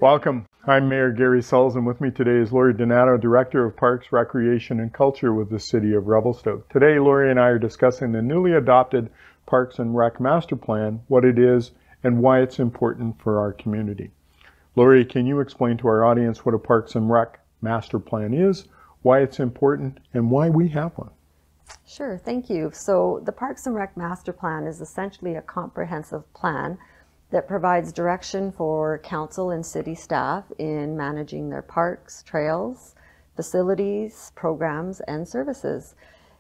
Welcome. I'm Mayor Gary Sulls, and with me today is Lori Donato, Director of Parks, Recreation and Culture with the City of Revelstoke. Today, Lori and I are discussing the newly adopted Parks and Rec Master Plan, what it is, and why it's important for our community. Lori, can you explain to our audience what a Parks and Rec Master Plan is, why it's important, and why we have one? Sure, thank you. So the Parks and Rec Master Plan is essentially a comprehensive plan that provides direction for council and city staff in managing their parks, trails, facilities, programs, and services.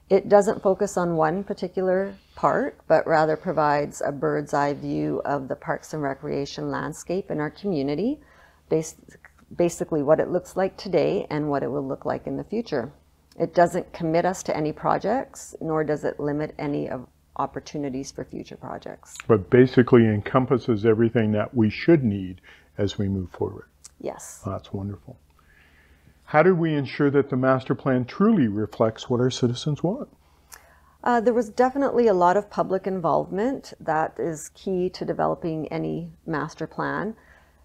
It doesn't focus on one particular park, but rather provides a bird's eye view of the parks and recreation landscape in our community, basically what it looks like today and what it will look like in the future. It doesn't commit us to any projects, nor does it limit any of opportunities for future projects. But basically encompasses everything that we should need as we move forward. Yes. That's wonderful. How do we ensure that the master plan truly reflects what our citizens want? There was definitely a lot of public involvement. That is key to developing any master plan.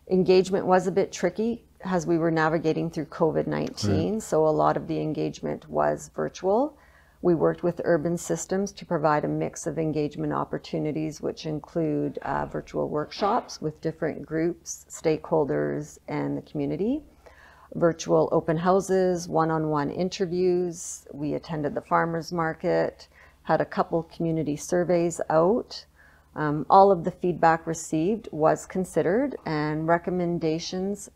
Engagement was a bit tricky as we were navigating through COVID-19, right. So a lot of the engagement was virtual. We worked with Urban Systems to provide a mix of engagement opportunities, which include virtual workshops with different groups, stakeholders, and the community, virtual open houses, one-on-one interviews. We attended the farmers market, had a couple community surveys out. All of the feedback received was considered, and recommendations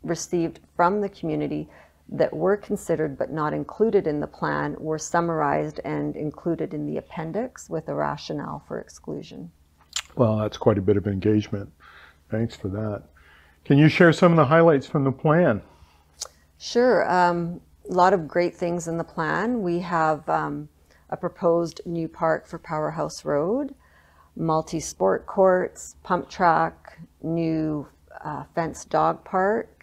received from the community that were considered but not included in the plan were summarized and included in the appendix with a rationale for exclusion. Well, that's quite a bit of engagement. Thanks for that. Can you share some of the highlights from the plan? Sure. A lot of great things in the plan. We have a proposed new park for Powerhouse Road, multi-sport courts, pump track, new fenced dog park,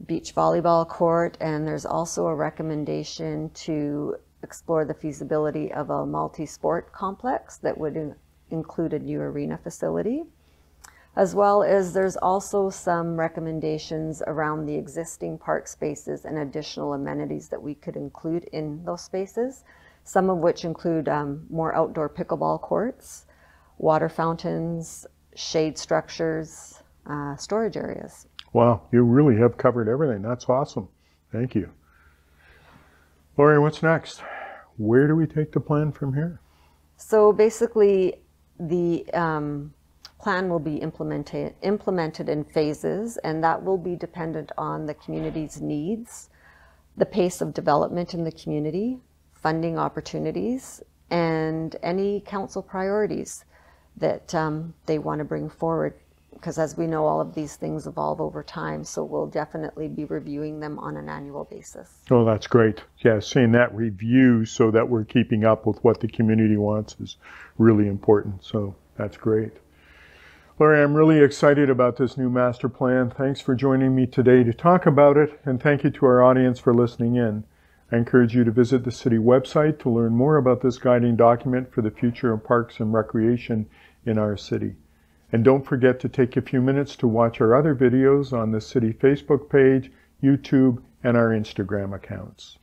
beach volleyball court, and there's also a recommendation to explore the feasibility of a multi-sport complex that would include a new arena facility. As well as there's also some recommendations around the existing park spaces and additional amenities that we could include in those spaces, some of which include more outdoor pickleball courts, water fountains, shade structures, storage areas. Wow, you really have covered everything. That's awesome. Thank you. Lori, what's next? Where do we take the plan from here? So basically, the plan will be implemented in phases, and that will be dependent on the community's needs, the pace of development in the community, funding opportunities, and any council priorities that they want to bring forward. Because as we know, all of these things evolve over time, so we'll definitely be reviewing them on an annual basis. Oh, that's great. Yeah, seeing that review so that we're keeping up with what the community wants is really important, so that's great. Lori, I'm really excited about this new master plan. Thanks for joining me today to talk about it, and thank you to our audience for listening in. I encourage you to visit the city website to learn more about this guiding document for the future of parks and recreation in our city. And don't forget to take a few minutes to watch our other videos on the city Facebook page, YouTube, and our Instagram accounts.